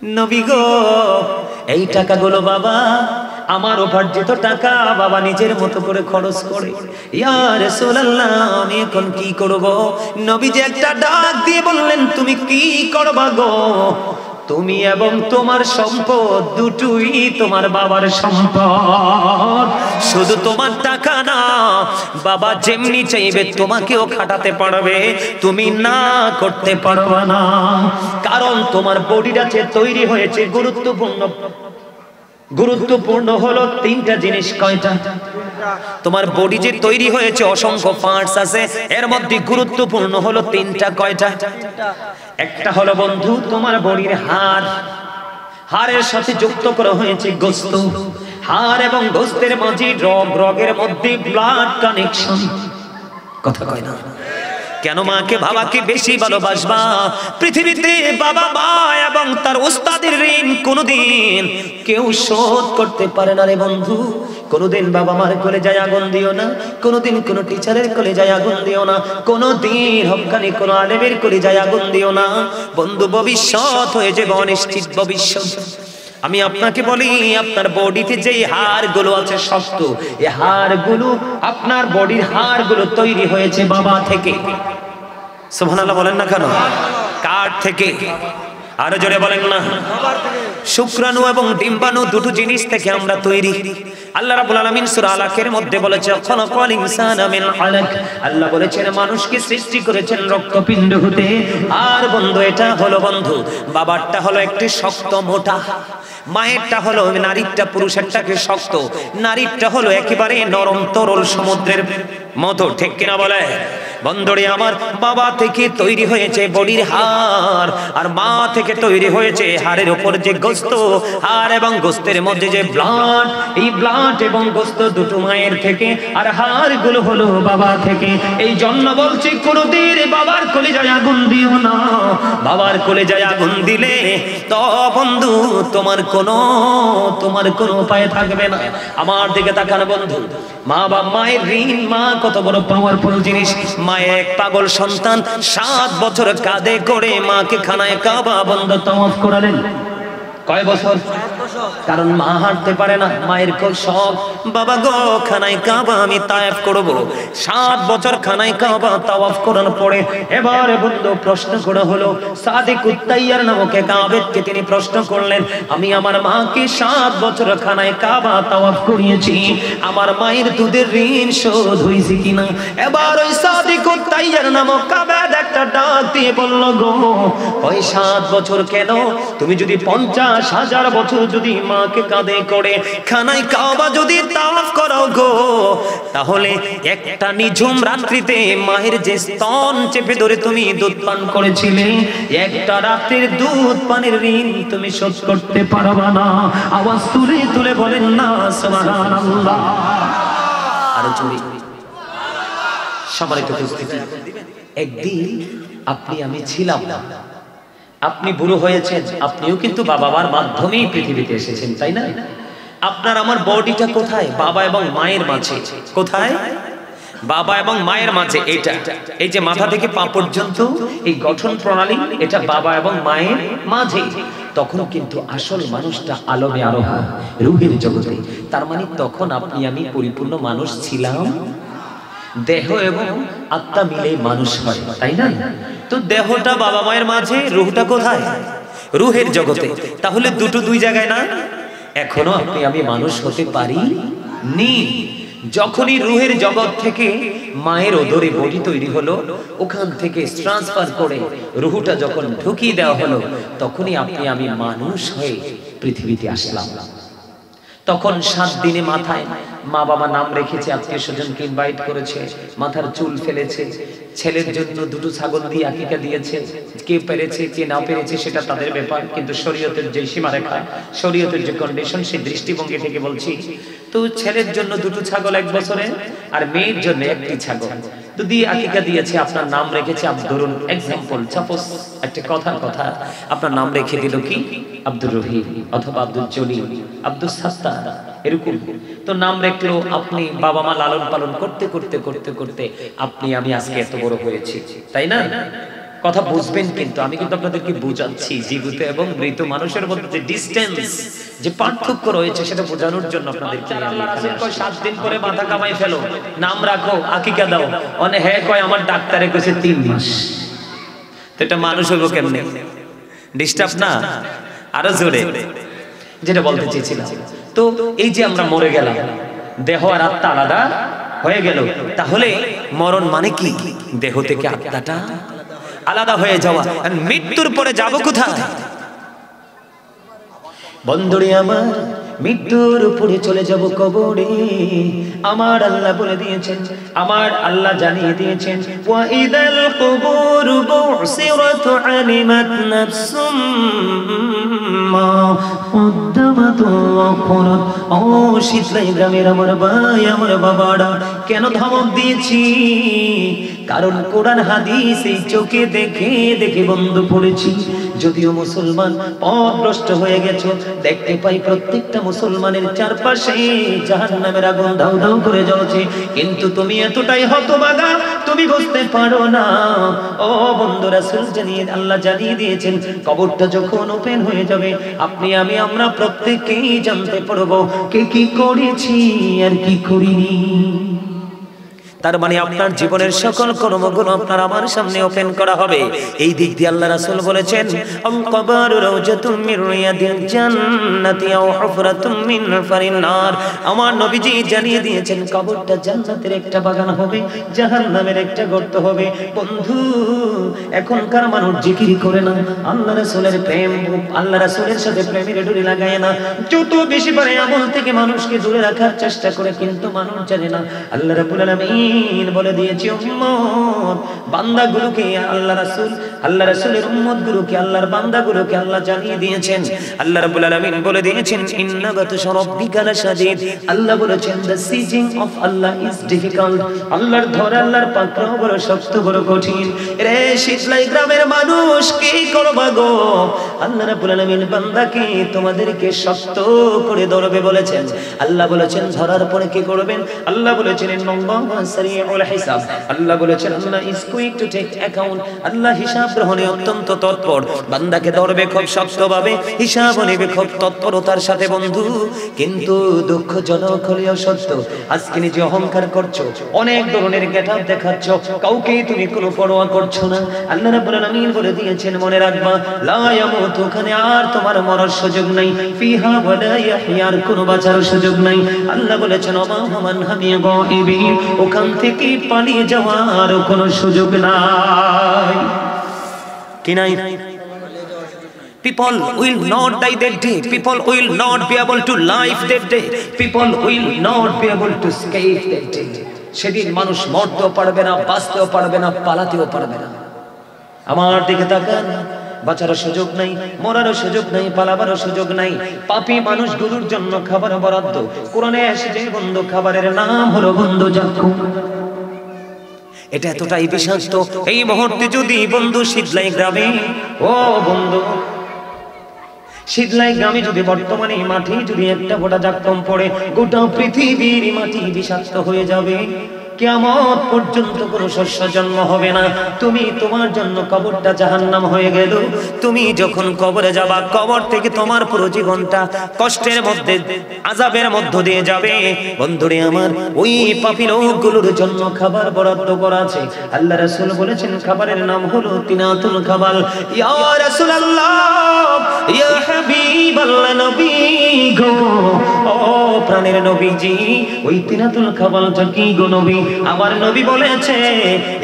নবী গো এই টাকাগুলো বাবা আমার উপার্জিত টাকা বাবা নিজের মতো করে খরচ করে। ইয়া রাসূলুল্লাহ আমি এখন কি করব? নবীজি একটা ডাক দিয়ে বললেন তুমি কি করবা গো? তুমি এবং তোমার সম্পদ দুটোই তোমার বাবার সম্পদ। শুধু তোমার টাকা না, বাবা যেমনি চাইবে তোমাকেও খাটাতে পারবে, তুমি না করতে পারবে না। কারণ তোমার বডিটা যে তৈরি হয়েছে গুরুত্বপূর্ণ হলো তিনটা জিনিস। কয়টা? তোমার বডি যে তৈরি হয়েছে অসংখ্য পার্টস আছে, এর মধ্যে গুরুত্বপূর্ণ হলো তিনটা। কয়টা? একটা হলো বন্ধু তোমার বডির হাড়, হাড়ের সাথে যুক্ত করা হয়েছে গোশত, হাড় এবং গোশতের মাঝে রগ, রগের মধ্যে ব্লাড কানেকশন। কথা কয় না? কেন মাকে বাবাকে বেশি ভালোবাসবা? পৃথিবীতে বাবা মা এবং তার উস্তাদের ঋণ কোনোদিন কেউ শোধ করতে পারে না রে বন্ধু। কোনোদিন বাবা মার কোলে যায় আগুন দিও না, কোনোদিন কোনো টিচারের কোলে যায় আগুন দিও না, কোনোদিন হক্কানি কোনো আলেমের কোলে যায় আগুন দিও না বন্ধু। ভবিষ্যৎ হয়ে যাবে অনিশ্চিত ভবিষ্যৎ। আমি আপনাকে বলি আপনার বডিতে যে হাড়গুলো আছে শক্ত, এই হাড়গুলো আপনার বডির হাড়গুলো তৈরি হয়েছে বাবা থেকে। সুবহানাল্লাহ বলেন না কেন? কার থেকে? আরো জোরে বলেন না। শুক্রাণু এবং ডিম্বাণু দুটো জিনিস থেকে আমরা তৈরি। আল্লাহ রাব্বুল আলামিন সূরা আলাকের মধ্যে বলেছে খালাকাল ইনসানা মিন আলাক। আল্লাহ বলেছেন মানুষকে সৃষ্টি করেছেন রক্তপিণ্ড হতে। আর বন্ধু এটা হলো বন্ধু বাবারটা হলো একটি শক্ত মোটা, মায়েরটা হলো নারীরটা পুরুষেরটাকে শক্ত, নারীরটা হলো একেবারে নরম তরল সমুদ্রের মতো। ঠিক কিনা বলে? বন্ধুরে আমার বাবা থেকে তৈরি হয়েছে বডির হাড়, আর মা থেকে তৈরি হয়েছে হাড়ের উপর যে গোশত, হাড় এবং গোশতের মধ্যে যে ব্লাড, এই ব্লাড এবং গোশত দুটো মায়ের থেকে, আর হাড়গুলো হলো বাবা থেকে। এই জন্য বলছি কোনদিন বাবার কলিজায় আগুন দিও না। বাবার কলিজায় আগুন দিলে তো বন্ধু তোমার কোনো উপায় থাকবে না। আমার দিকে তাকানো বন্ধু, মা বা মায়ের ঋণ, মা কত বড় পাওয়ারফুল জিনিস। মায়ের এক পাগল সন্তান 7 বছর কাঁধে করে মাকে খানায় কাবা বন্ধ তাওয়াফ করালেন। কয় বছর? কারণ মা হাঁটতে পারে না, মায়ের খুব শখ, বাবা গো খানায় কাবা আমি তাওয়াফ করব। 7 বছর খানায় কাবা তাওয়াফ করার পরে এবারে বন্ধু প্রশ্ন করা হলো, সাদিকুত তাইয়ার নামক এক আবেদকে তিনি প্রশ্ন করলেন, আমি আমার মাকে 7 বছর খানায় কাবা তাওয়াফ করিয়েছি, আমার মায়ের দুধের ঋণ শোধ হয়েছে কিনা? এবার ওই সাদিকুত তাইয়ার নামক আবেদ একটা ডাক দিয়ে বলল, গো ওই 7 বছর কেন? তুমি যদি 50,000 বছর যদি মাকে কাঁধে করে খানায় কাবা যদি তাওয়াফ করো গো, তাহলে একটা নিঝুম রাত্রিতে মায়ের যে স্তন চেপে ধরে তুমি দুধ পান করেছিলে, একটা রাতের দুধ পানের ঋণ তুমি শোধ করতে পারবা না। আওয়াজ তুলে তুলে বলেন না সুবহানাল্লাহ। আর জোরে সম্মানিত উপস্থিতি, একদিন আপনি আমি ছিলাম না, আপনি বুড়ো হয়েছেন, আপনিও কিন্তু বাবা মার মাধ্যমেই পৃথিবীতে এসেছেন, তাই না? আপনার আমার বডিটা কোথায়? বাবা এবং মায়ের মাঝে। কোথায়? বাবা এবং মায়ের মাঝে। এটা এই যে মাথা থেকে পা পর্যন্ত এই গঠন প্রণালী, এটা বাবা এবং মায়ের মাঝে। তখন কিন্তু আসল মানুষটা আলমে আরোহ রূহের জগতে। তার মানে তখন আপনি আমি পরিপূর্ণ মানুষ ছিলাম। দেহ এবং আত্মা মিলে মানুষ হয়, তাই না? তো দেহটা বাবা মায়ের মাঝে, রূহটা কোথায়? রূহের জগতে। তাহলে দুটো দুই জায়গায় না? এখনো আপনি আমি মানুষ হতে পারি নি। যখনই রূহের জগৎ থেকে মায়ের ওদরে বডি তৈরি হলো, ওখান থেকে ট্রান্সফার করে রূহটা যখন ঢুকিয়ে দেওয়া হলো, তখনই আপনি আমি মানুষ হয়ে পৃথিবীতে আসলাম। তখন 7 দিনে মাথায় মা বাবা নাম রেখেছে, আত্মীয় স্বজনকে ইনভাইট করেছে, মাথার চুল ফেলেছে, ছেলের জন্য 2টো ছাগল দিয়ে আকিকা দিয়েছে। কে পেরেছে কে না পেরেছে সেটা তাদের ব্যাপার, কিন্তু শরীয়তের যে সীমারেখা, শরীয়তের যে কন্ডিশন, সেই দৃষ্টিভঙ্গি থেকে বলছি। তো ছেলের জন্য 2টো ছাগল 1 বছরে, আর মেয়ের জন্য 1টি ছাগল তো দিয়ে আকিকা দিয়েছে। আপনার নাম রেখেছে, ধরুন এক্সাম্পল, সাপোজ একটা কথা, আপনার নাম রেখে দিল কি আব্দুর রহিম অথবা আব্দুল জলিল, আব্দুল সাত্তার, এরকম। তো নাম রাখলো, আপনি বাবা মা লালন পালন করতে করতে করতে করতে আপনি আমি আজকে এত বড় হয়েছি, তাই না? কথা বুঝবেন, কিন্তু আমি কিন্তু আপনাদেরকে বুঝাচ্ছি জীবিত এবং মৃত মানুষের মধ্যে যে ডিসটেন্স, যে পার্থক্য রয়েছে সেটা বোঝানোর জন্য আপনাদেরকে। আল্লাহ রাসূল কয় 7 দিন পরে মাথা কামাই ফেলো, নাম রাখো, আকিকা দাও। অনে হ্যাঁ কয় আমার ডাক্তারে কইছে 3 মাস। তো এটা মানুষ হইব কেমনে? ডিস্টার্ব না? আরো জোরে যেটা বলতে চেয়েছিলাম। তো এই যে আমরা মরে গেলাম, দেহ আর আত্মা আলাদা হয়ে গেল, তাহলে মরণ মানে কি? দেহ থেকে আত্মাটা আলাদা হয়ে যাওয়া। আর মৃত্যুর পরে যাব কোথায়? বন্ধুরে আমার, মৃত্যুর উপরে চলে যাব কবরে। আমার আল্লাহ বলে দিয়েছেন, আমার আল্লাহ জানিয়ে দিয়েছেন, ওয়া ইদাল কুবুর বুসিরাত আলিমাত নাফসুম মা কদ্দামাত ওয়া আখরাত। ও শীতলাই গ্রামের আমার ভাই, আমার বাবারা, কেন ধমক দিয়েছি? কারণ কোরআন হাদিস এই চোখে দেখে দেখে বন্ধ পড়েছি। যদিও মুসলমান পথভ্রষ্ট হয়ে গেছো, দেখতে পাই প্রত্যেকটা মুসলমানের চারপাশে জাহান্নামের আগুন দাউ দাউ করে জ্বলছে, কিন্তু তুমি এতটাই হতভাগা, তুমি বুঝতে পারো না। ও বন্ধু, রাসূল জানিয়ে, আল্লাহ জানিয়ে দিয়েছেন, কবরটা যখন ওপেন হয়ে যাবে, আপনি আমি আমরা প্রত্যেকেই জানতে পারবো কে কি করেছি আর কি করিনি। তার মানে আপনার জীবনের সকল কর্মগুলো আপনার আমার সামনে ওপেন করা হবে। এই দিক দিয়ে আল্লাহ রাসূল বলেছেন, আল কবরু রাওজাতুম মির রিয়াদিল জান্নাতি আও হুফরাতুম মিন ফারিন নার। আমার নবীজি জানিয়ে দিয়েছেন, কবরটা জান্নাতের একটা বাগান হবে, জাহান্নামের একটা গর্ত হবে। বন্ধু, এখনকার মানুষ জিকির করে না, আল্লাহ রাসূলের প্রেম, আল্লাহ রাসূলের সাথে প্রেমের ডুরি লাগায় না, যত বেশি পারে আমল থেকে মানুষকে দূরে রাখার চেষ্টা করে, কিন্তু মানুষ জানে না আল্লাহ রাব্বুল আলামিন বলে দিয়েছে, উম্মত বান্দাগুলোকে আল্লাহ রাসূল, আল্লাহ রাসূলের উম্মতগুলোকে, আল্লাহর বান্দাগুলোকে আল্লাহ জানিয়ে দিয়েছেন, আল্লাহ রাব্বুল আলামিন বলে দিয়েছেন, ইন্না বাতশা রাব্বিকা লাশাদীদ। আল্লাহ বলেছেন, the seizing of Allah is difficult. আল্লাহর ধরা, আল্লাহর পাকড়াও বড় শক্ত, বড় কঠিন। রে শীতলাই গ্রামের মানুষ, কি করবা গো? আল্লাহ রাব্বুল আলামিন বান্দাকে, তোমাদেরকে শক্ত করে ধরবে বলেছেন। আল্লাহ বলেছেন, ধরার পরে কি করবেন? আল্লাহ বলেছেন, আল্লাহ বলেছেন, Allah is quick to take account. আল্লাহ হিসাব গ্রহণে অত্যন্ত তৎপর। বান্দাকে ধরবে খুব শক্তভাবে, হিসাব নেবে খুব তৎপরতার সাথে। বন্ধু, কিন্তু দুঃখজনক হলেও সত্য, আজকে নিজে অহংকার করছো, অনেক ধরনের গেটআপ দেখাচ্ছ, কাউকে তুমি কোনো পরোয়া করছো না। আল্লাহ রাব্বুল আলামিন বলে দিয়েছেন, মনে রাখবা, লা ইয়ামুতু, ওখানে আর তোমার মরার সুযোগ নাই, ফিহা ওয়ালা ইয়াহইয়ার, কোনো বাঁচার সুযোগ নাই। আল্লাহ বলেছেন, ওমা মান হামিয়া গায়িবিন, ওখান থেকে পালিয়ে যাওয়ার কোনো সুযোগ নাই। কি নাই? People will not die that day. People will not be able to live that day. People will not be able to escape that day. সেদিন মানুষ মরতেও পারবে না, বাঁচতেও পারবে না, পালাতেও পারবে না। আমার দিকে তাকান, বাঁচার সুযোগ নাই, মরার সুযোগ নাই, পালাবার সুযোগ নাই। পাপী মানুষগুলোর জন্য খাবার বরাদ্দ। কোরআনে এসেছে, বন্ধু, খাবারের নাম হলো বন্ধু জাক্কুম। এটা এতটাই বিষাক্ত। এই মুহূর্তে যদি বন্ধু শীতলাই গ্রামে, ও বন্ধু, শীতলাই গ্রামে যদি বর্তমানে মাটি যদি একটা ফোঁটা জাক্কুম পড়ে, গোটা পৃথিবীর মাটি বিষাক্ত হয়ে যাবে। কিয়ামত পর্যন্ত কোনো শস্য জন্ম হবে না। তুমি, তোমার জন্য কবরটা জাহান্নাম হয়ে গেল। তুমি যখন কবরে যাবা, কবর থেকে তোমার পুরো জীবনটা কষ্টের মধ্যে, আযাবের মধ্য দিয়ে যাবে। বন্ধুরে আমার, ওই পাপী লোকগুলোর জন্য খাবার বরাদ্দ করা আছে। আল্লাহ রাসূল বলেছেন, খাবারের নাম হলো তিনাতুল খাবাল। ইয়া রাসূলুল্লাহ, ইয়া হাবিবাল্লাহ, নবী গো, ও প্রাণের নবীজি, ওই তিনাতুল খাবালটা কি গো নবী? আমার নবী বলেছে,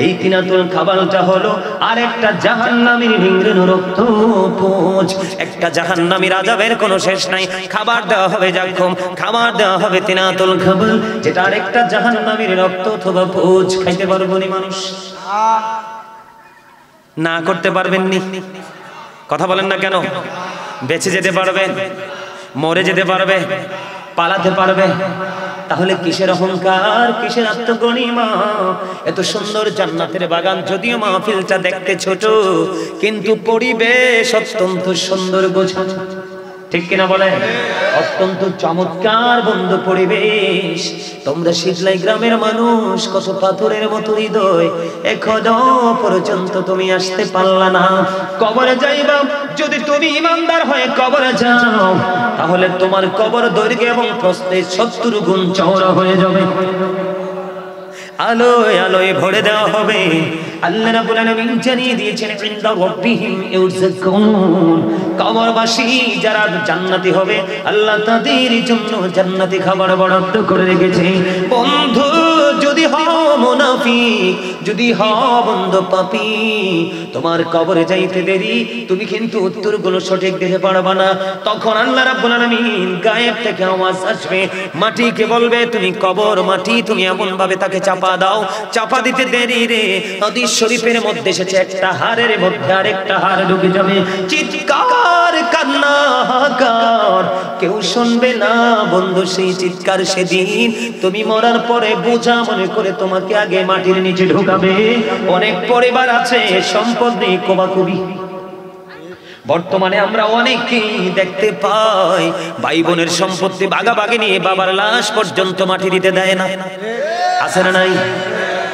এই তিনাতুল খাবালটা হলো আরেকটা জাহান্নামীর নিংড়ানো রক্তপুঞ্জ। একটা জাহান্নামীর আযাবের কোনো শেষ নাই। খাবার দেওয়া হবে জাক্কুম, খাবার দেওয়া হবে তিনাতুল খাবাল, যেটা আরেকটা জাহান্নামীর রক্ত অথবা পুঞ্জ। খাইতে পারবো নি মানুষ? না করতে পারবেন নি? কথা বলেন না কেন? বেঁচে যেতে পারবে, মরে যেতে পারবে, পালাতে পারবে। তাহলে কিসের অহংকার, কিসের আত্মগরিমা? এত সুন্দর জান্নাতের বাগান, যদিও মাহফিলটা দেখতে ছোট, কিন্তু পরিবেশ অত্যন্ত সুন্দর গোছানো। ঠিক কিনা বলেন? অত্যন্ত চমৎকার বন্ধু পরিবেশ। তোমরা শীতলাই গ্রামের মানুষ, কত পাথরের মতো হৃদয়, এখনো পর্যন্ত তুমি আসতে পারলা না। কবরে যাইবা, যদি তুমি ইমানদার হয়ে কবরে যাও, তাহলে তোমার কবর দৈর্ঘ্য এবং প্রস্থে 70 গুণ চওড়া হয়ে যাবে। আলোয় আলোয় ভরে দেওয়া হবে। আল্লাহ রাব্বুল আলামিন জানিয়ে দিয়েছেন, ইনদা রাব্বিহিম ইউরযাকুন, কবরবাসী যারা জান্নাতি হবে, আল্লাহ তাদের জন্য জান্নাতি খাবার বরাদ্দ করে রেখেছে। বন্ধু যদি হও মুনাফিক, যদি হও বন্ধু পাপী, তোমার কবরে যাইতে দেরি, তুমি কিন্তু উত্তরগুলো সঠিক দিতে পারবে না। তখন আল্লাহ রাব্বুল আলামিন গায়েব থেকে আওয়াজ আসবে, মাটিকে বলবে, তুমি কবর মাটি, তুমি এমন ভাবে তাকে চাপা দাও, চাপা দিতে দেরি রে। হাদিস শরীফের মধ্যে এসেছে, একটা হাড়ের মধ্যে আরেকটা হাড় ঢুকে যাবে, চিৎকার কান্না হাহাকার, কেউ শুনবে না বন্ধু। সেই চিৎকার সেদিন তুমি মরার পরে বোঝা মনে করে তোমাকে আগে মাটির নিচে ঢোকাবে। অনেক পরিবার আছে সম্পদ নেই, কোবাকুবি। বর্তমানে আমরা অনেকেই দেখতে পাই ভাই বোনের সম্পত্তি ভাগাভাগি নিয়ে বাবার লাশ পর্যন্ত মাটি দিতে দেয় না, আছে না নাই?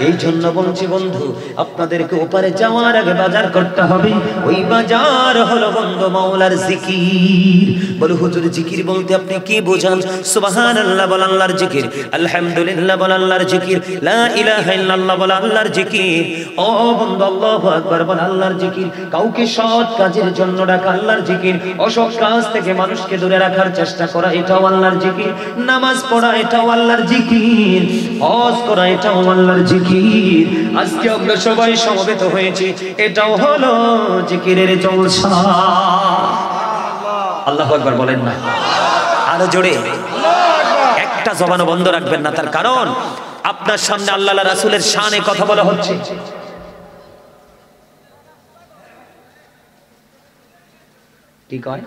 এই জন্য বলছি বন্ধু, আপনাদেরকে ওপারে যাওয়ার আগে বাজার করতে হবে। ওই বাজার হলো বন্ধু মাওলার জিকির। বলে হুজুর জিকির বলতে আপনি কি বোঝান? সুবহানাল্লাহ বল আল্লাহর জিকির, আলহামদুলিল্লাহ বল আল্লাহর জিকির, লা ইলাহা ইল্লাল্লাহ বল আল্লাহর জিকির। ও বন্ধু আল্লাহু আকবার বল আল্লাহর জিকির। কাউকে সৎ কাজের জন্য ডাকা আল্লাহর জিকির, অসৎ কাজ থেকে মানুষকে দূরে রাখার চেষ্টা করা এটাও আল্লাহর জিকির, নামাজ পড়া এটাও আল্লাহর জিকির, হজ করা এটাও আল্লাহর জিকির। আজকে আমরা সবাই সমবেত হয়েছি, এটাও হলো জিকিরের জলসা। আল্লাহু আকবার বলেন না? আরো জোরে। একটা জবানও বন্ধ রাখবেন না, তার কারণ আপনার সামনে আল্লাহ রাসূলের শানে কথা বলা হচ্ছে। কি কয়?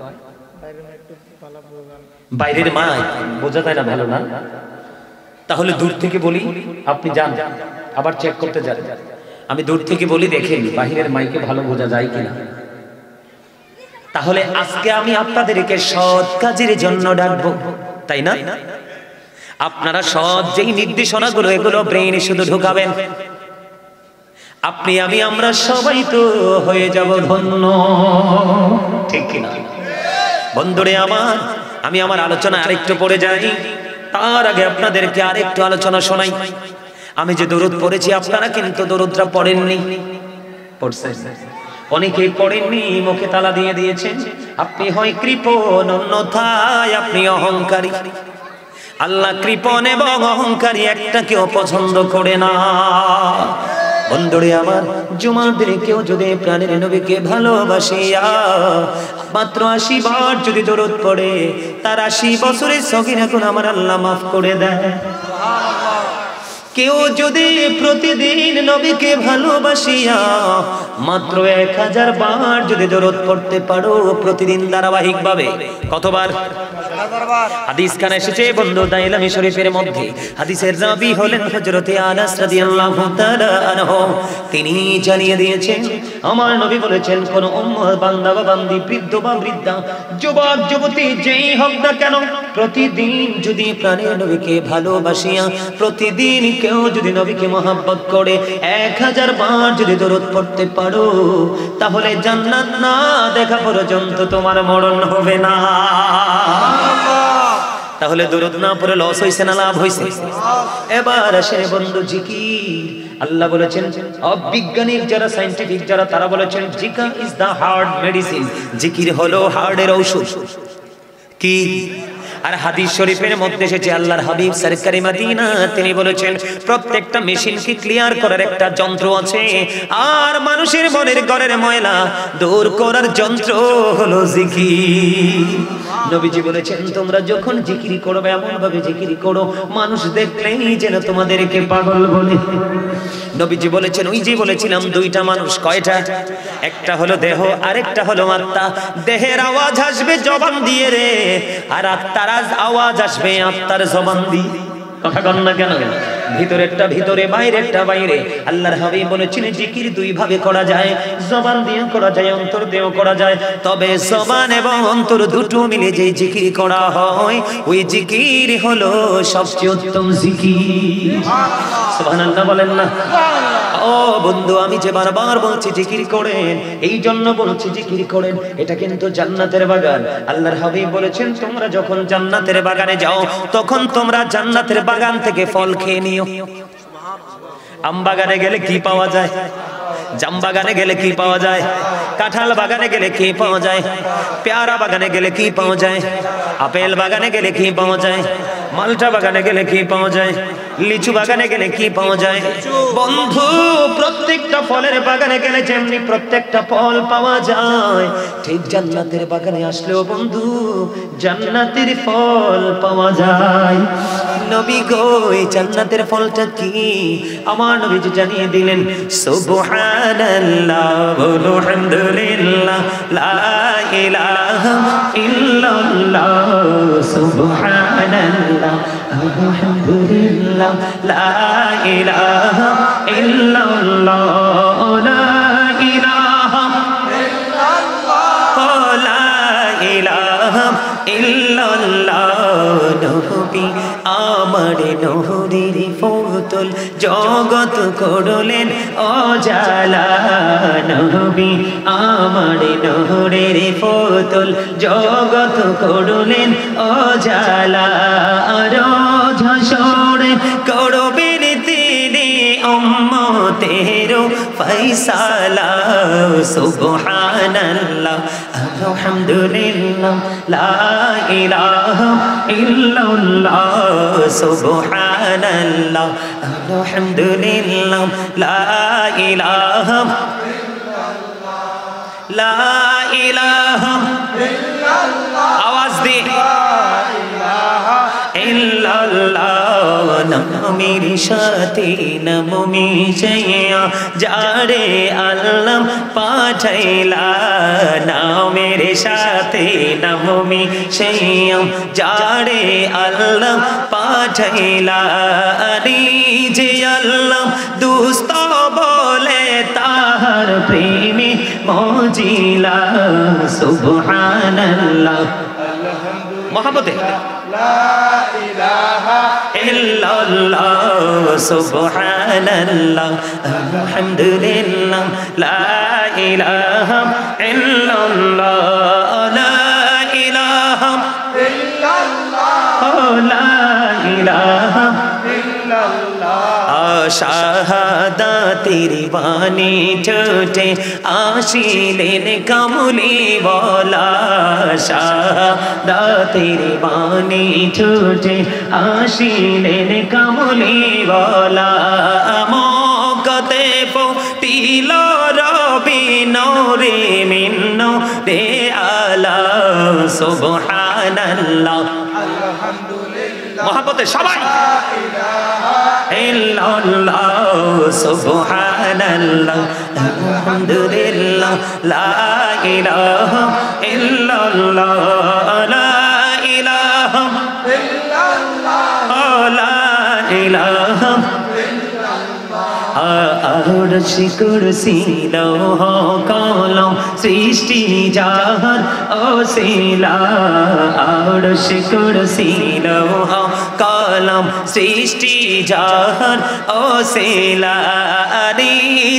বাইরের মা বোঝা যায় না, ভালো না? তাহলে দূর থেকে বলি, আপনি যান আবার চেক করতে যান। আমি দূর থেকে বলি, দেখেন বাহিরের মাইকে ভালো বোঝা যায় কিনা। তাহলে আজকে আমি আপনাদেরকে সৎ কাজের জন্য ডাকবো, তাই না? আপনারা সৎ যেই নির্দেশনাগুলো, এগুলো ব্রেইনে শুধু ঢুকাবেন। আপনি আমি আমরা সবাই তো হয়ে যাব ধন্য, ঠিক কিনা বন্ধুরে আমার? আমি আমার আলোচনা আরেকটু পড়ে যাই, তার আগে আপনাদেরকে আরেকটু আলোচনা শোনাই। আমি যে দরুদ পড়েছি, আপনারা কিন্তু দরুদটা পড়েননি, পড়ছেন অনেকেই পড়েননি, মুখে তালা দিয়ে দিয়েছেন। আপনি হয় কৃপণ, অন্যথায় আপনি অহংকারী। আল্লাহ কৃপণ এবং অহংকারী একটাকেও পছন্দ করে না। বন্ধুরে আমার, জুমার দিনে কেউ যদি প্রাণের নবীকে ভালোবাসিয়া মাত্র 80 বার যদি দরুদ পড়ে, তার 80 বছরের সগীরা গুনাহ আমার আল্লাহ মাফ করে দেয়। কেউ যদি প্রতিদিন নবীকে ভালোবাসিয়া মাত্র 1000 বার যদি দরুদ পড়তে পারো প্রতিদিন ধারাবাহিকভাবে, কতবার? হাদিস খানে এসেছে বন্ধু দাইলামি শরীফের মধ্যে, হাদিসের রাবী হলেন হযরতে আনাস রাদিয়াল্লাহু তাআলা আনহু। তিনি জানিয়ে দিয়েছেন, আমার নবী বলেছেন, কোন উম্মত বান্দা বা বান্দি, বৃদ্ধ বা বৃদ্ধা, যুবক যুবতী যেই হোক না কেন, প্রতিদিন যদি প্রাণের নবীকে ভালোবাসিয়া প্রতিদিন কেউ যদি নবীকে মহব্বত করে 1000 বার যদি দরুদ পড়তে পারো, তাহলে জান্নাত না দেখা পর্যন্ত তোমার মরণ হবে না। তাহলে দরুদ না পড়ে লস হইছে না লাভ হইছে? এবার আসে বন্ধু জিকির। আল্লাহ বলেছেন, অবিজ্ঞানিক যারা, সায়েন্টিফিক যারা, তারা বলেছেন জিকির ইজ দা হার্ট মেডিসিন, জিকির হলো হার্টের ঔষধ। কি? আর হাদিস শরীফের মধ্যে এসেছে, আল্লাহর হাবিব সরকারি মদিনা তিনি বলেছেন, প্রত্যেকটা মেশিনকে ক্লিয়ার করার একটা যন্ত্র আছে, আর মানুষের মনের ঘরের ময়লা দূর করার যন্ত্র হলো জিকির। নবীজি বলেছেন, তোমরা যখন জিকির করবে এমন ভাবে জিকির করো মানুষ দেখলেই যেন তোমাদেরকে পাগল বলে। নবীজি বলেছেন, ওই যে বলেছিলাম দুইটা মানুষ, কয়টা? একটা হলো দেহ, আরেকটা হলো আত্মা। দেহের আওয়াজ আসবে জবান দিয়ে রে, আর আত্মার আওয়াজ আসবে আত্মার জবান দিয়ে। কথা কন না কেন? ভিতরেরটা ভিতরে, বাইরেরটা বাইরে। আল্লাহর হাবিব বলেছেন জিকির দুই ভাবে করা যায়, জবান দিয়ে করা যায়, অন্তর দিয়েও করা যায়। তবে জবান এবং অন্তর দুটো মিলে যে জিকির করা হয়, ওই জিকির হলো সবচেয়ে উত্তম জিকির। সুবহানাল্লাহ বলেন না? ও বন্ধু, আমি যে বারবার বলছি জিকির করেন, এই জন্য বলছি জিকির করেন। এটা কিন্তু জান্নাতের বাগান। আল্লাহর হাবিব বলেছেন তোমরা যখন জান্নাতের বাগানে যাও, তখন তোমরা জান্নাতের বাগান থেকে ফল খেয়ে নিও। আম বাগানে গেলে কি পাওয়া যায়? জাম বাগানে গেলে কি পাওয়া যায়? কাঁঠাল বাগানে গেলে কি পাওয়া যায়? পেয়ারা বাগানে গেলে কি পাওয়া যায়? আপেল বাগানে গেলে কি পাওয়া যায়? মালটা বাগানে গেলে কি পাওয়া যায়? লিচু বাগানে গেলে কি পাওয়া যায়? বন্ধু, প্রত্যেকটা ফলের বাগানে গেলে যেমনি প্রত্যেকটা ফল পাওয়া যায়, ঠিক জান্নাতের বাগানে আসলেও বন্ধু জান্নাতের ফল পাওয়া যায়। নবী গো, এই জান্নাতের ফলটা কি? আমার নবীজি জানিয়ে দিলেন, সুবহানাল্লাহ ওয়া আলহামদুলিল্লাহ লা ইলাহা ইল্লাল্লাহ, সুবহানাল্লাহ আলহামদুলিল্লাহ লা ইলাহা ইল্লাল্লাহ, লা ইলাহা ইল্লাল্লাহ, লা ইলাহা ইল্লাল্লাহ। নবী আমার নূরের ফতুল, জগৎ করলেন অজালা। নবী আমার নূরের ফতুল, জগৎ করলেন অজালা। রোজ হাসরে করবেন তিনি উম্মতের ফয়সালা। সুবহানাল্লাহ আলহামদুলিল্লাহ লা ইলাহা ইল্লাল্লাহ, সুবহানাল্লাহ আলহামদুলিল্লাহ লা ইলাহা ইল্লাল্লাহ, লা ইলাহা ইল্লাল্লাহ। আওয়াজ দি ইল্লাল্লাহ। নামের সাথে নাম মিশাইয়া যারে আল্লাহ পাঠাইলা, নামের সাথে নাম মিশাইয়া যারে আল্লাহ পাঠাইলা। আরে যে আল্লাহ দুস্ত বলে তাহার প্রেমে মজিলা। সুবহানাল্লাহ মহব্বতে লা ইলাহা ইল্লাল্লাহ, সুবহানাল্লাহ আলহামদুলিল্লাহ লা ইলাহা ইল্লাল্লাহ, লা ইলাহা ইল্লাল্লাহ, লা ইলাহা ইল্লাল্লাহ। শাহাদাতের বাণী ঠোঁটে আসিলেন কামলি ওয়ালা। শাহাদাতের বাণী ঠোঁটে আসিলেন কামলি ওয়ালা। মক্কাতে ফুটিল রবি নূরে মিন নূরে আলা। সুবহানাল্লাহ আলহামদুলিল্লাহ মহব্বতে সবাই ইল্লাল্লাহ, সুবহানাল্লাহ আলহামদুলিল্লাহ লা ইলাহা ইল্লাল্লাহ, লা ইলাহা ইল্লাল্লাহ, লা ইলাহা আরশ কুরসি লৌহ কলম সৃষ্টি জাহান ওসিলা। আরশ কুরসি লৌহ কলম সৃষ্টি জাহান ওসিলা। আরে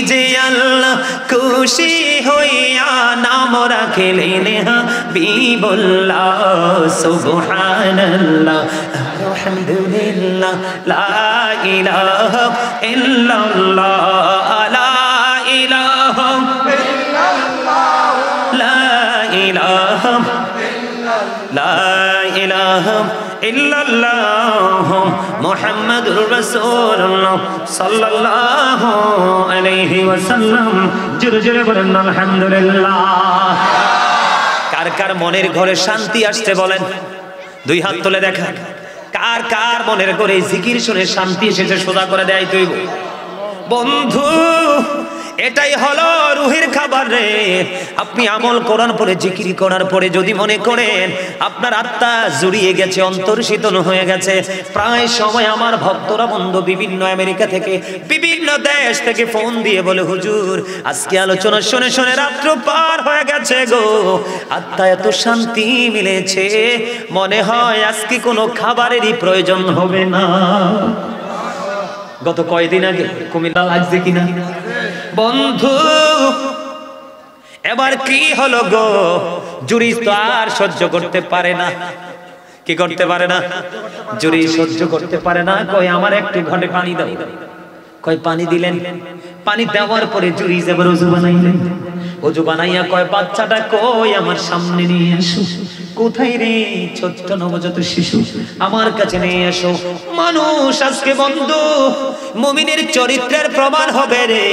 যে আল্লাহ খুশি হইয়া নাম রাখিলেন হাবিবুল্লাহ। সুবহানাল্লাহ আলহামদুলিল্লাহ লা ইলাহা ইল্লাল্লাহ, লা ইলাহা ইল্লাল্লাহ, লা ইলাহা ইল্লাল্লাহ, লা ইলাহা ইল্লাল্লাহ মুহাম্মাদুর রাসূলুল্লাহ সাল্লাল্লাহু আলাইহি ওয়াসাল্লাম। জোরে জোরে বলেন আলহামদুলিল্লাহ। কার কার মনের ঘরে শান্তি আসছে বলেন? দুই হাত তুলে দেখা। কার কার মনের ঘরে জিকির শুনে শান্তি এসেছে? সোজা করে দেয় তুই বন্ধু। এটাই হলো রুহের খাবার রে। আপনি আমল করার পরে, জিকির করার পরে যদি মনে করেন আপনার আত্মা জুড়িয়ে গেছে, অন্তর শীতল হয়ে গেছে, প্রায় সময় আমার ভক্তরা বন্ধু বিভিন্ন আমেরিকা থেকে, বিভিন্ন দেশ থেকে ফোন দিয়ে বলে, হুজুর আজকে আলোচনা শুনে শুনে রাত্র পার হয়ে গেছে গো, আত্মা এত শান্তি মিলেছে, মনে হয় আজকে কোনো খাবারেরই প্রয়োজন হবে না। গত কয়েকদিন আগে কুমিল্লা লাগছে কিনা বন্ধু, এবার কি হলো গো, জুরিস তো আর সহ্য করতে পারে না। কি করতে পারে না? জুরি সহ্য করতে পারে না। কই আমার একটু ঘটে পানি দাও। কই পানি দিলেন, পানি দেওয়ার পরে জুরি এবার ওযু বানাইলেন। ওযু বানাইয়া কয় বাচ্চাটা কই আমার সামনে নিয়ে এসো। কোথায় রে ছোট্ট নবজাত শিশু, আমার কাছে নিয়ে এসো। মানুষ আজকে বন্ধু মুমিনের চরিত্রের প্রমাণ হবে রে।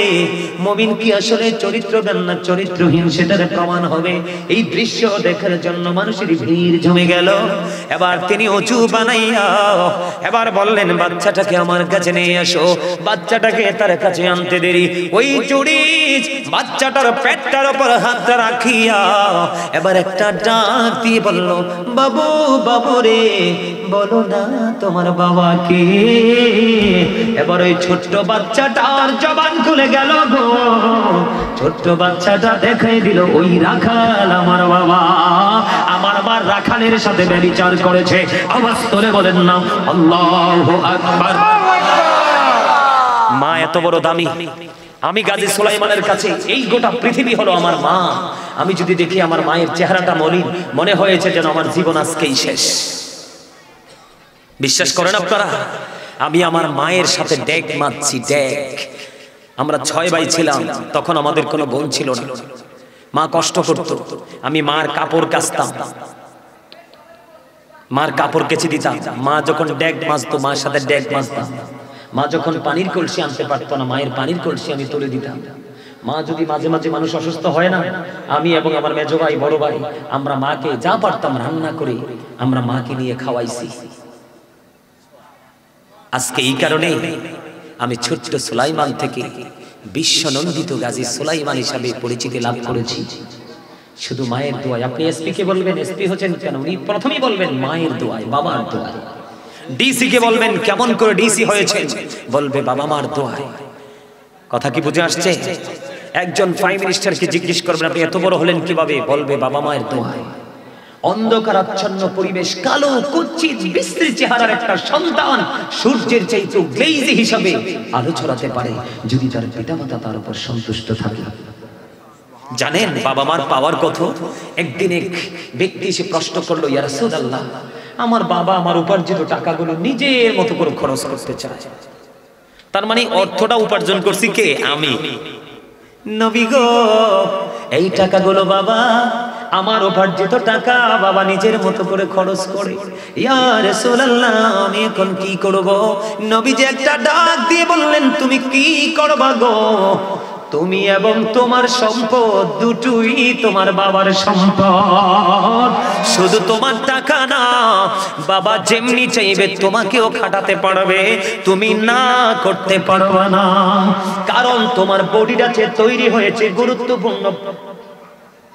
মুমিন কি আসলে চরিত্রবান না চরিত্রহীন সেটার প্রমাণ হবে। এই দৃশ্য দেখার জন্য মানুষের ভিড় জমে গেল। এবার তিনি ওযু বানাইয়া এবার বললেন বাচ্চাটাকে আমার কাছে নিয়ে এসো। বাচ্চাটাকে তার কাছে আনতে দেরি, ওই জুরি বাচ্চাটার পেটটার উপর হাতটা রাখিয়া এবার একটা ডাক দিয়ে বলল, বাবু বাবু রে, বলো না তোমার বাবা কে। এবার ওই ছোট্ট বাচ্চাটার জবান খুলে গেল গো। ছোট্ট বাচ্চাটা দেখাই দিল, ওই রাখাল আমার বাবা। আমার মা রাখালের সাথে ব্যভিচার করেছে। আওয়াজ করে বলেন না আল্লাহু আকবার। মা এত বড় দামি। আমি গাজী সুলাইমানের কাছে এই গোটা পৃথিবী হলো আমার মা। আমি যদি দেখি আমার মায়ের চেহারাটা মলিন, মনে হয়েছে যেন আমার জীবন আজকেই শেষ। বিশ্বাস করেন আপনারা? আমি আমার মায়ের সাথে ডেক মারছি, ডেক। আমরা 6 ভাই ছিলাম, তখন আমাদের কোনো বোন ছিল না। মা কষ্ট করত, আমি মার কাপড় কাচতাম, মার কাপড় কেচে দিতাম। মা যখন ডেক মাজতো, মার সাথে ডেক মাজতাম। মা যখন পানির কলসি আনতে পারতো না, মায়ের পানির কলসি আমি তুলে দিতাম। মা যদি মাঝে মাঝে মানুষ অসুস্থ হয় না, আমি এবং আমার মেজ ভাই বড় ভাই আমরা মাকে যা পারতাম রান্না করে আমরা মাকে নিয়ে খাওয়াইছি। আজকে এই কারণে আমি ছোট্ট সুলাইমান থেকে বিশ্বনন্দিত গাজী সুলাইমান হিসাবে পরিচিতি লাভ করেছি শুধু মায়ের দোয়ায়। আপনি এসপি কে বলবেন এসপি হচ্ছেন কেন, উনি প্রথমেই বলবেন মায়ের দোয়ায়, বাবার দোয়ায়। ডিসি কে বলবেন কেমন করে ডিসি হয়েছে, বলবে বাবা মার দোয়ায়। কথা কি বুঝে আসছে? একজন প্রাইম মিনিস্টারকে জিজ্ঞেস করবেন আপনি এত বড় হলেন কিভাবে, বলবে বাবা মায়ের দোয়ায়। অন্ধকারাচ্ছন্ন পরিবেশ, কালো কুৎসিত বিশ্রী চেহারার একটা সন্তান সূর্যের চাইতে গ্লেজি হিসাবে আলো ছড়াতে পারে যদি তার পিতামাতা তার উপর সন্তুষ্ট থাকে। জানেন বাবা মার পাওয়ার কত? একদিন এক ব্যক্তি এসে প্রশ্ন করলো, ইয়া রাসূলুল্লাহ, আমার বাবা আমার উপার্জিত টাকাগুলো নিজের মতো করে খরচ করতে চায়। তার মানে অর্থটা উপার্জন করছি কে? আমি। নবী গো, এই টাকাগুলো বাবা আমার উপার্জিত টাকা বাবা নিজের মতো করে খরচ করে। ইয়া রাসূলুল্লাহ, আমি এখন কি করব? নবীজি একটা ডাক দিয়ে বললেন, তুমি কি করবা গো? তুমি এবং তোমার সম্পদ দুটোই তোমার বাবার সম্পদ। শুধু তোমার টাকা না, বাবা যেমনি চাইবে তোমাকেও খাটাতে পারবে, তুমি না করতে পারবে না। কারণ তোমার বডিটা যে তৈরি হয়েছে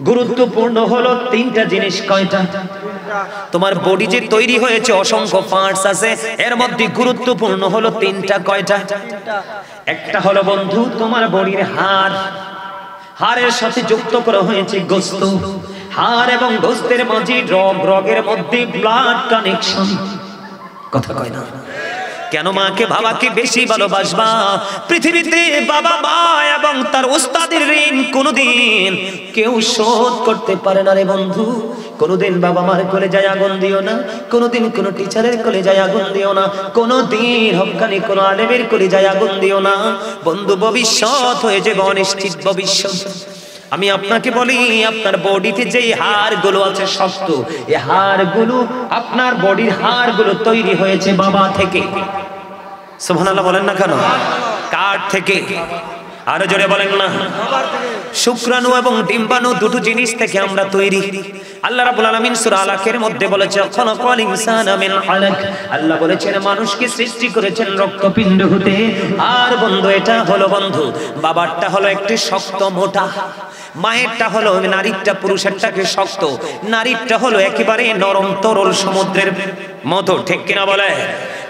গুরুত্বপূর্ণ হলো 3টা জিনিস। কয়টা? তোমার বডি যে তৈরি হয়েছে অসংখ্য পার্টস আছে, এর মধ্যে গুরুত্বপূর্ণ হলো 3টা। কয়টা? একটা হলো বন্ধু তোমার বডির হাড়, হাড়ের সাথে যুক্ত করা হয়েছে গোশত, হাড় এবং গোশতের মাঝে রগ, রগের মধ্যে ব্লাড কানেকশন। কথা কয় না? কেন মাকে বাবাকে বেশি ভালোবাসবা? পৃথিবীতে বাবা মা এবং তার উস্তাদের ঋণ কোনোদিন কেউ শোধ করতে পারে না রে বন্ধু। কোনোদিন বাবা মার কোলে যায় আগুন দিও না, কোনোদিন কোনো টিচারের কোলে যায় আগুন দিও না, কোনোদিন হক্কানি কোনো আলেমের কোলে যায় আগুন দিও না বন্ধু। ভবিষ্যৎ হয়ে যাবে অনিশ্চিত ভবিষ্যৎ। আমি আপনাকে বলি, আপনার বডিতে যে হাড়গুলো আছে শক্ত, এই হাড়গুলো আপনার বডির হাড়গুলো তৈরি হয়েছে বাবা থেকে। সুবহানাল্লাহ বলেন না কেন? কার থেকে? আরো জোরে বলেন না। শুক্রাণু এবং ডিম্বাণু দুটো জিনিস থেকে আমরা তৈরি। আল্লাহ রাব্বুল আলামিন সূরা আলাকের মধ্যে বলেছে খালাকাল ইনসানা মিন আলাক, আল্লাহ বলেছেন মানুষকে সৃষ্টি করেছেন রক্তপিণ্ড হতে। আর বন্ধু এটা হলো বন্ধু বাবারটা হলো একটি শক্ত মোটা, মায়েরটা হলো নারীরটা পুরুষেরটাকে শক্ত, নারীরটা হলো একেবারে নরম তরল সমুদ্রের মতো, ঠিক কিনা বলে?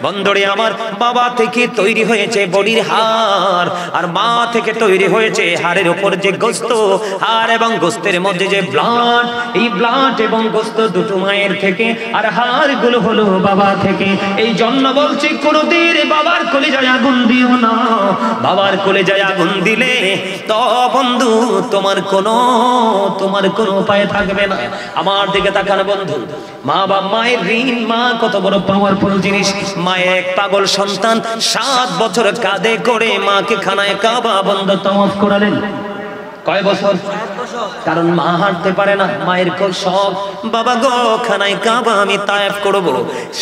বন্ধুরে আমার বাবা থেকে তৈরি হয়েছে বডির হাড়, আর মা থেকে তৈরি হয়েছে হাড়ের উপর যে গোস্ত, হাড় এবং গোস্তের মধ্যে যে ব্লাড, এই ব্লাড এবং গোস্ত দুটো মায়ের থেকে, আর হাড়গুলো হলো বাবা থেকে। এই জন্য বলছি কোনদিন বাবার কলিজায় আগুন দিও না। বাবার কলিজায় আগুন দিলে তো বন্ধু তোমার কোনো উপায় থাকবে না। আমার দিকে তাকান বন্ধু, মা বা মায়ের ঋণ, মা কত বড় পাওয়ারফুল জিনিস। মায়ের এক পাগল সন্তান 7 বছর কাঁধে করে মাকে খানায় কাবা বন্ধ তাওয়াফ করালেন। কয় বছর? কারণ মা হাঁটতে পারে না, মায়ের খুব শখ, বাবা গো খানায় কাবা আমি তাওয়াফ করব।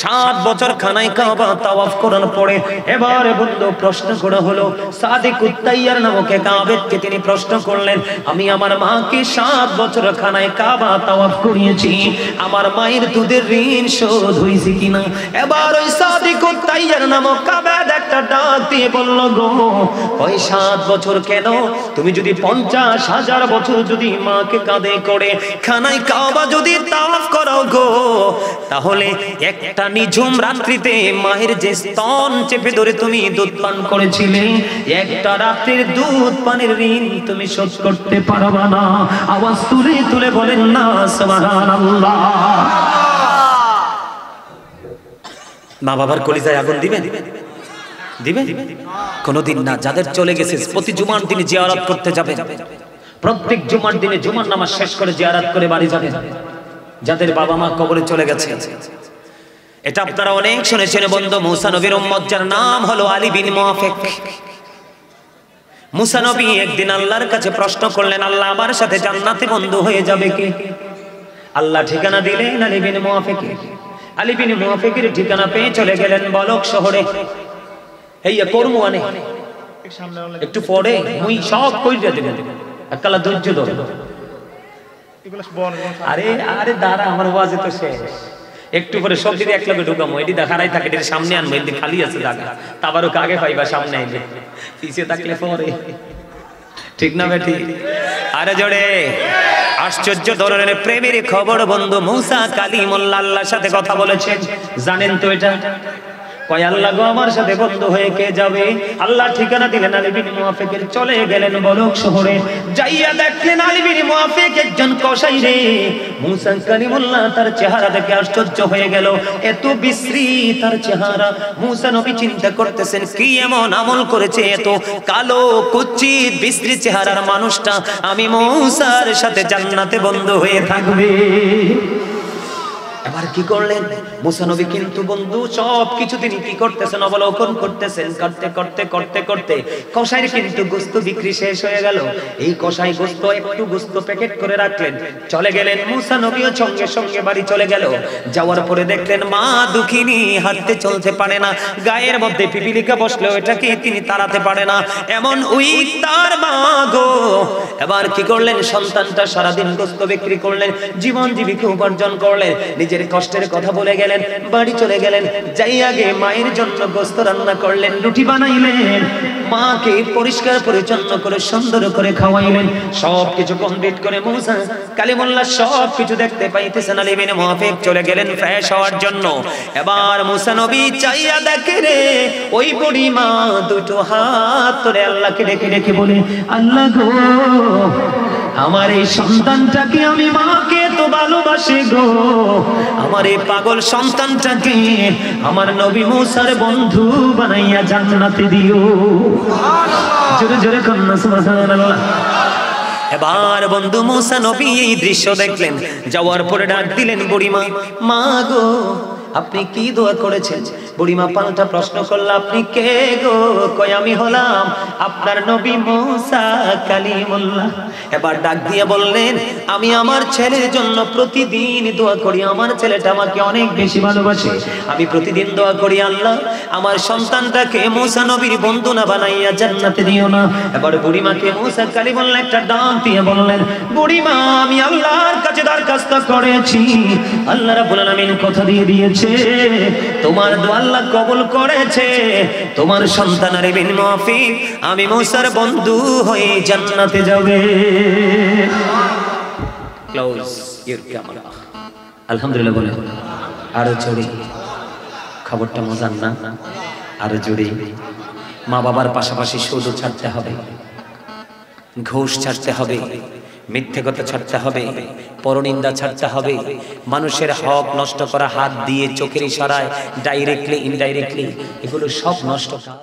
7 বছর খানায় কাবা তাওয়াফ করার পরে এবারে বন্ধু প্রশ্ন করা হলো, সাদিকুত তাইয়ার নামক এক আবেদকে তিনি প্রশ্ন করলেন, আমি আমার মাকে 7 বছর খানায় কাবা তাওয়াফ করিয়েছি, আমার মায়ের দুধের ঋণ শোধ হয়েছে কিনা? এবার ওই সাদিকুত তাইয়ার নামক আবেদ একটা ডাক দিয়ে বলল, গো ওই 7 বছর কেন? তুমি যদি 50,000 বছর যদি মাকে কাঁধে করে খানায় কাবা যদি তাওয়াফ করো গো, তাহলে একটা নিঝুম রাত্রিতে মায়ের যে স্তন চেপে ধরে তুমি দুধ পান করেছিলে, একটা রাত্রির দুধ পানের ঋণ তুমি শোধ করতে পারবা না। আওয়াজ তুলে তুলে বলেন না সুবহানাল্লাহ। মা বাবার কলিজায় আগুন দিবেন? দিবেন? কোনদিন না। যাদের চলে গেছে প্রতি জুমার দিনে জিয়ারত করতে যাবেন, প্রত্যেক জুমার দিনে জুমার নামাজ শেষ করে জিয়ারত করে বাড়ি যাবেন। যাদের বাবা মা কবরে চলে গেছে, এটা আপনারা অনেক শুনেছেন বন্ধু। মুসা নবীর উম্মত যার নাম হলো আলী বিন মুআফিক। মুসা নবী একদিন আল্লাহর কাছে প্রশ্ন করলেন, আল্লাহ আমার সাথে জান্নাতে বন্ধু হয়ে যাবে কে? আল্লাহ ঠিকানা দিলেন আলী বিন মুআফিক। আলী বিন মুআফিকের ঠিকানা পেয়ে চলে গেলেন বলক শহরে। এইয়া কর্ম আনে একটু পরে মুই সব কইরা দেব, একলা ধৈর্য ধর। আরে আরে দাঁড়া, আমার ওয়াজে তো শেষ, একটু পরে সব দিকে এক লগে ঢুকামো। এটি দেখারাই থাকে, এর সামনে আনবো, এটি খালি আছে জায়গা, তাবারও আগে পাইবা, সামনে আইলে পিছিয়ে থাকলে পরে, ঠিক না বেটি? আরে জোরে আশ্চর্য ধরনের প্রেমের খবর বন্ধু। মুসা কালিমুল্লাহ আল্লাহর সাথে কথা বলেছেন, জানেন তো এটা? কয় আল্লাহ গো আমার সাথে বন্ধু হয়ে কে যাবে? আল্লাহ ঠিকানা দিলেন আলী বিন মুআফিকের। চলে গেলেন বলক শহরে, যাইয়া দেখলেন আলী বিন মুআফিক একজন কসাই রে। মুসা কালিমুল্লাহ তার চেহারা দেখে আশ্চর্য হয়ে গেল, এত বিশ্রী তার চেহারা। মুসা নবী চিন্তা করতেছেন কি এমন আমল করেছে এত কালো কুচ্ছিত বিশ্রী চেহারার মানুষটা আমি মুসার সাথে জান্নাতে বন্ধু হয়ে থাকবে। এবার কি করলেন মুসা নবী? কিন্তু বন্ধু সবকিছু তিনি কি করতেছেন, অবলোকন করতেছেন। করতে করতে করতে করতে কসাইয়ের কিন্তু গোস্ত বিক্রি শেষ হয়ে গেল। এই কসাই গোস্ত একটু গোস্ত প্যাকেট করে রাখলেন, চলে গেলেন। মুসা নবীও সঙ্গে সঙ্গে বাড়ি চলে গেল। যাওয়ার পরে দেখলেন মা দুঃখিনী, হাঁটতে চলতে পারে না, গায়ের মধ্যে পিপিলিকা বসলেও এটাকে তিনি তাড়াতে পারে না, এমন উইক তার মা গো। এবার কি করলেন? সন্তানটা সারাদিন গোস্ত বিক্রি করলেন, জীবন জীবিকা উপার্জন করলেন, নিজের কষ্টের কথা বলে গেলেন, বাড়ি চলে গেলেন। যাই আগে মায়ের জন্য গোস্ত রান্না করলেন, রুটি বানাইলেন, মাকে পরিষ্কার পরিচ্ছন্ন করে সুন্দর করে খাওয়াইলেন। সবকিছু কমপ্লিট করে মুসা কালিমুল্লাহ সবকিছু দেখতে পাইতেছেন। আলী বিন মুআফিক চলে গেলেন ফ্রেশ হওয়ার জন্য। এবার মুসা নবী চাইয়া দেখে রে ওই বুড়ি মা দুটো হাত ধরে আল্লাহকে ডেকে ডেকে বলে, আল্লাহ গো আমার এই সন্তানটাকে, আমি মাকে তো ভালোবাসি গো, আমার এই পাগল সন্তানটাকে আমার নবী মুসার বন্ধু বানাইয়া জান্নাতে দিও। জোরে জোরে কন্যা সুবহানাল্লাহ। এবার বন্ধু মুসা নবী এই দৃশ্য দেখলেন, যাওয়ার পরে ডাক দিলেন বুড়িমা, মা গো আপনি কি দোয়া করেছেন? বুড়িমা পাল্টা প্রশ্ন করলো, আপনি কে গো? কই আমি হলাম আপনার নবী মুসা কালিমুল্লাহ। এবার ডাক দিয়ে বললেন, আমি আমার ছেলের জন্য প্রতিদিন দোয়া করি, আমার ছেলেটা আমাকে অনেক বেশি ভালোবাসে, আমি প্রতিদিন দোয়া করি আল্লাহ আমার সন্তানটাকে মুসা নবীর বন্ধু না বানাইয়া জান্নাতে দিও না। এবার বুড়িমাকে মুসা কালিমুল্লাহ একটা ডাক দিয়ে বললেন, বুড়িমা আমি আল্লাহর কাছে দরখাস্ত করেছি, আল্লাহ রাব্বুল আলামিন কথা দিয়ে দিয়েছে, তোমার দোয়া আল্লাহ কবুল করেছে, তোমার সন্তানের বিন মাফিক আমি মুসার বন্ধু হয়ে জান্নাতে যাবে। Close your camera. আলহামদুলিল্লাহ বলে আরো জোরে, খবরটা মজার না? আরো জোরে। মা বাবার পাশাপাশি সুদ ছাড়তে হবে, ঘুষ ছাড়তে হবে, মিথ্যে কথা ছাড়তে হবে, পরনিন্দা ছাড়তে হবে, মানুষের হক নষ্ট করা হাত দিয়ে, চোখের ইশারায়, ডাইরেক্টলি ইনডাইরেক্টলি, এগুলো সব নষ্ট কাজ।